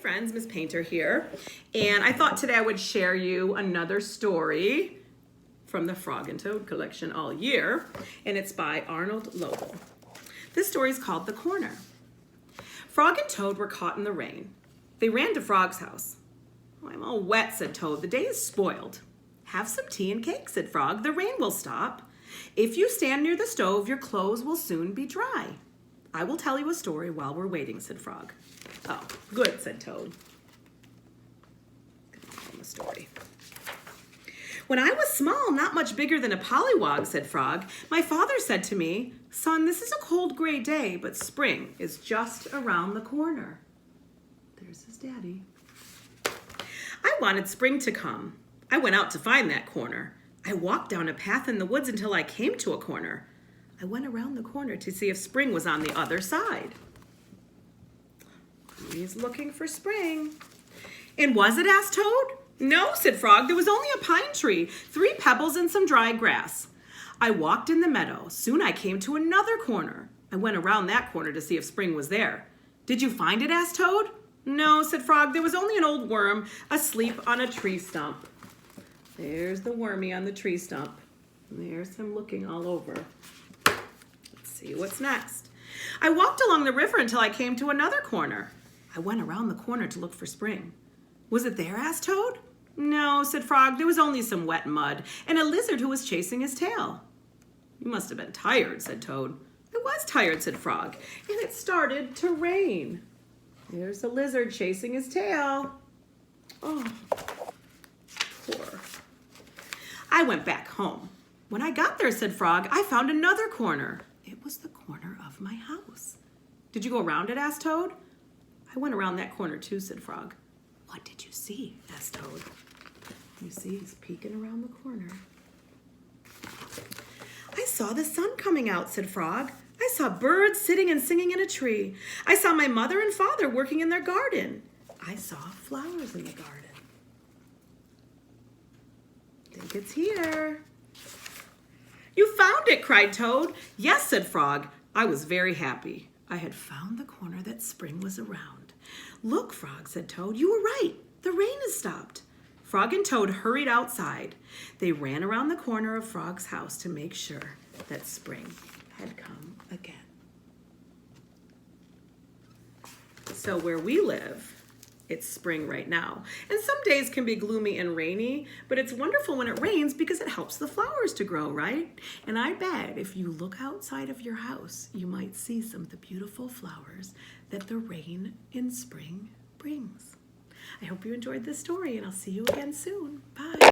friends, Miss Painter here, and I thought today I would share you another story from the Frog and Toad collection all year, and it's by Arnold Lobel. This story is called The Corner. Frog and Toad were caught in the rain. They ran to Frog's house. "Oh, I'm all wet," said Toad. "The day is spoiled." "Have some tea and cake," said Frog. "The rain will stop. If you stand near the stove, your clothes will soon be dry." "I will tell you a story while we're waiting," said Frog. "Oh, good," said Toad. Tell him a story. "When I was small, not much bigger than a pollywog," said Frog, "my father said to me, 'Son, this is a cold gray day, but spring is just around the corner.'" There's his daddy. "I wanted spring to come. I went out to find that corner. I walked down a path in the woods until I came to a corner. I went around the corner to see if spring was on the other side." He's looking for spring. "And was it?" asked Toad. "No," said Frog. "There was only a pine tree, 3 pebbles, and some dry grass. I walked in the meadow. Soon I came to another corner. I went around that corner to see if spring was there." "Did you find it?" asked Toad. "No," said Frog. "There was only an old worm asleep on a tree stump." There's the wormy on the tree stump. There's him looking all over. Let's see what's next. "I walked along the river until I came to another corner. I went around the corner to look for spring." "Was it there?" asked Toad. "No," said Frog. "There was only some wet mud and a lizard who was chasing his tail." "You must have been tired," said Toad. "I was tired," said Frog, "and it started to rain." There's the lizard chasing his tail. Oh, poor. "I went back home. When I got there," said Frog, "I found another corner. It was the corner of my house." "Did you go around it?" asked Toad. "I went around that corner too," said Frog. "What did you see?" asked Toad. You see, he's peeking around the corner. "I saw the sun coming out," said Frog. "I saw birds sitting and singing in a tree. I saw my mother and father working in their garden. I saw flowers in the garden." I think it's here. "You found it!" cried Toad. "Yes," said Frog. "I was very happy. I had found the corner that spring was around." "Look, Frog," said Toad. "You were right. The rain has stopped." Frog and Toad hurried outside. They ran around the corner of Frog's house to make sure that spring had come again. So where we live, it's spring right now. And some days can be gloomy and rainy, but it's wonderful when it rains because it helps the flowers to grow, right? And I bet if you look outside of your house, you might see some of the beautiful flowers that the rain in spring brings. I hope you enjoyed this story, and I'll see you again soon. Bye.